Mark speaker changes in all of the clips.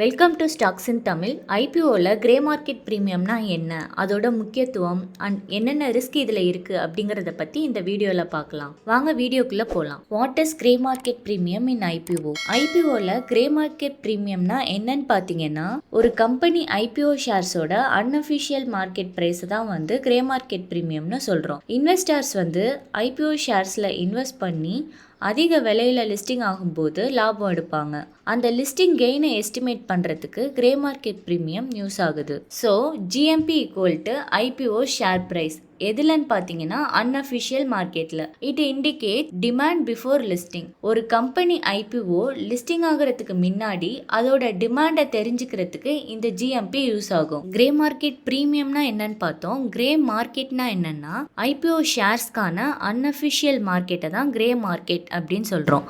Speaker 1: Welcome to stocks in Tamil. ஐபிஓவில் grey market ப்ரீமியம்னா என்ன, அதோட முக்கியத்துவம் அண்ட் என்னென்ன ரிஸ்க் இதில் இருக்குது அப்படிங்கிறத பற்றி இந்த வீடியோவில் பார்க்கலாம். வாங்க வீடியோக்குள்ளே போகலாம். What is grey market premium in IPO? ஐபிஓவில் கிரே மார்க்கெட் ப்ரீமியம்னா என்னன்னு பார்த்தீங்கன்னா, ஒரு கம்பெனி ஐபிஓ ஷேர்ஸோட அன்அஃபிஷியல் மார்க்கெட் ப்ரைஸ் தான் கிரே மார்க்கெட் ப்ரீமியம்னு சொல்கிறோம். இன்வெஸ்டர்ஸ் ஐபிஓ ஷேர்ஸில் இன்வெஸ்ட் பண்ணி அதிக விலையில் லிஸ்டிங் ஆகும்போது லாபம் எடுப்பாங்க. அந்த லிஸ்டிங் கெயினை எஸ்டிமேட் பண்ணுறதுக்கு கிரே மார்க்கெட் ப்ரீமியம் யூஸ் ஆகுது. So GMP equal to IPO share price எதுலன்னு பார்த்தீங்கன்னா அன்அஃபிஷியல் மார்க்கெட்டில். It indicate demand before listing. ஒரு கம்பெனி ஐபிஓ லிஸ்டிங் ஆகிறதுக்கு முன்னாடி அதோட டிமாண்டை தெரிஞ்சுக்கிறதுக்கு இந்த ஜிஎம்பி யூஸ் ஆகும். கிரே மார்க்கெட் ப்ரீமியம்னா என்னன்னு பார்த்தோம். கிரே மார்க்கெட்னா என்னன்னா ஐபிஓ ஷேர்ஸ்க்கான அன்அஃபிஷியல் மார்க்கெட்டை தான் கிரே மார்க்கெட் அப்படின்னு சொல்கிறோம்.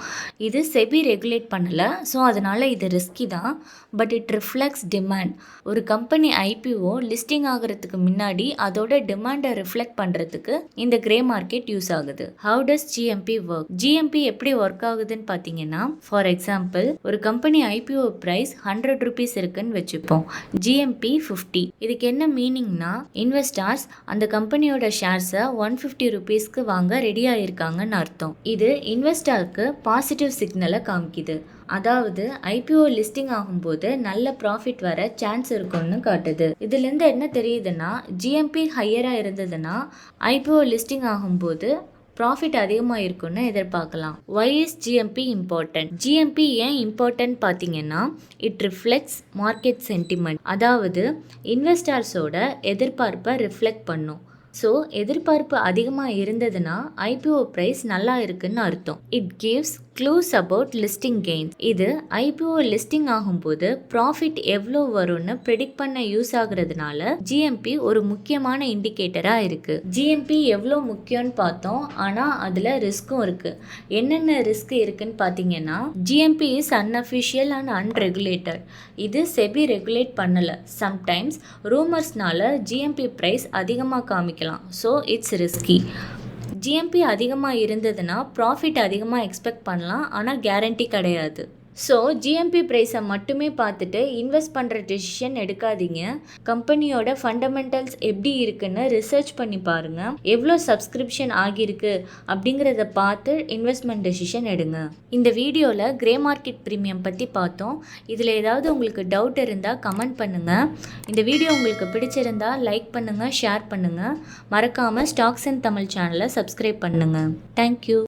Speaker 1: இது செபி ரெகுலேட் பண்ணலை, ஸோ அதனால இது ரிஸ்கி தான். But it reflects demand. ஒரு கம்பெனி ஐபிஓ லிஸ்டிங் ஆகிறதுக்கு முன்னாடி அதோட டிமாண்டை ரிஃப்ளெக்ட் பண்ணுறதுக்கு இந்த கிரே மார்க்கெட் யூஸ் ஆகுது. How does GMP work? GMP எப்படி ஒர்க் ஆகுதுன்னு பார்த்தீங்கன்னா, ஃபார் எக்ஸாம்பிள் ஒரு கம்பெனி ஐபிஓ ப்ரைஸ் 100 rupees இருக்குன்னு வச்சுப்போம். ஜிஎம்பி 50. இதுக்கு என்ன மீனிங்னா, இன்வெஸ்டர்ஸ் அந்த கம்பெனியோட ஷேர்ஸை 150 rupeesக்கு வாங்க ரெடியாக இருக்காங்கன்னு அர்த்தம். இது இன்வெஸ்டருக்கு பாசிட்டிவ் சிக்னலை காமிக்குது. அதாவது ஐபிஓ லிஸ்டிங் ஆகும்போது நல்ல ப்ராஃபிட் வர சான்ஸ் இருக்குன்னு காட்டுது. இதுலேருந்து என்ன தெரியுதுன்னா, ஜிஎம்பி ஹையராக இருந்ததுன்னா ஐபிஓ லிஸ்டிங் ஆகும்போது ப்ராஃபிட் அதிகமாக இருக்குன்னு எதிர்பார்க்கலாம். Why is GMP important? GMP ஏன் இம்பார்ட்டன்ட் பார்த்தீங்கன்னா, இட் ரிஃப்ளெக்ட்ஸ் மார்க்கெட் சென்டிமெண்ட். அதாவது இன்வெஸ்டர்ஸோட எதிர்பார்ப்பை ரிஃப்ளெக்ட் பண்ணும். ஸோ எதிர்பார்ப்பு அதிகமாக இருந்ததுன்னா ஐபிஓ ப்ரைஸ் நல்லா இருக்குன்னு அர்த்தம். It gives clues about listing gains. இது ஐபிஓ லிஸ்டிங் ஆகும்போது ப்ராஃபிட் எவ்வளோ வரும்னு ப்ரெடிக்ட் பண்ண யூஸ் ஆகுறதுனால ஜிஎம்பி ஒரு முக்கியமான இண்டிகேட்டராக இருக்குது. ஜிஎம்பி எவ்வளோ முக்கியம்னு பார்த்தோம், ஆனால் அதில் ரிஸ்க்கும் இருக்குது. என்னென்ன ரிஸ்க் இருக்குன்னு பார்த்தீங்கன்னா, GMP is unofficial and unregulated. இது செபி ரெகுலேட் பண்ணலை. சம்டைம்ஸ் ரூமர்ஸ்னால ஜிஎம்பி ப்ரைஸ் அதிகமாக காமிக்கலாம். So it's risky. ஜிஎம்பி அதிகமாக இருந்ததுன்னா ப்ராஃபிட் அதிகமாக எக்ஸ்பெக்ட் பண்ணலாம், ஆனால் கேரண்டி கிடையாது. ஸோ ஜிஎம்பி ப்ரைஸை மட்டுமே பார்த்துட்டு இன்வெஸ்ட் பண்ணுற டெசிஷன் எடுக்காதீங்க. கம்பெனியோட ஃபண்டமெண்டல்ஸ் எப்படி இருக்குன்னு ரிசர்ச் பண்ணி பாருங்கள். எவ்வளோ சப்ஸ்கிரிப்ஷன் ஆகியிருக்கு அப்படிங்கிறத பார்த்து இன்வெஸ்ட்மெண்ட் டெசிஷன் எடுங்க. இந்த வீடியோவில் கிரே மார்க்கெட் ப்ரீமியம் பற்றி பார்த்தோம். இதில் ஏதாவது உங்களுக்கு டவுட் இருந்தால் கமெண்ட் பண்ணுங்கள். இந்த வீடியோ உங்களுக்கு பிடிச்சிருந்தா லைக் பண்ணுங்கள், ஷேர் பண்ணுங்கள். மறக்காமல் ஸ்டாக்ஸ் இன் தமிழ் சேனலை சப்ஸ்கிரைப் பண்ணுங்கள். தேங்க்யூ.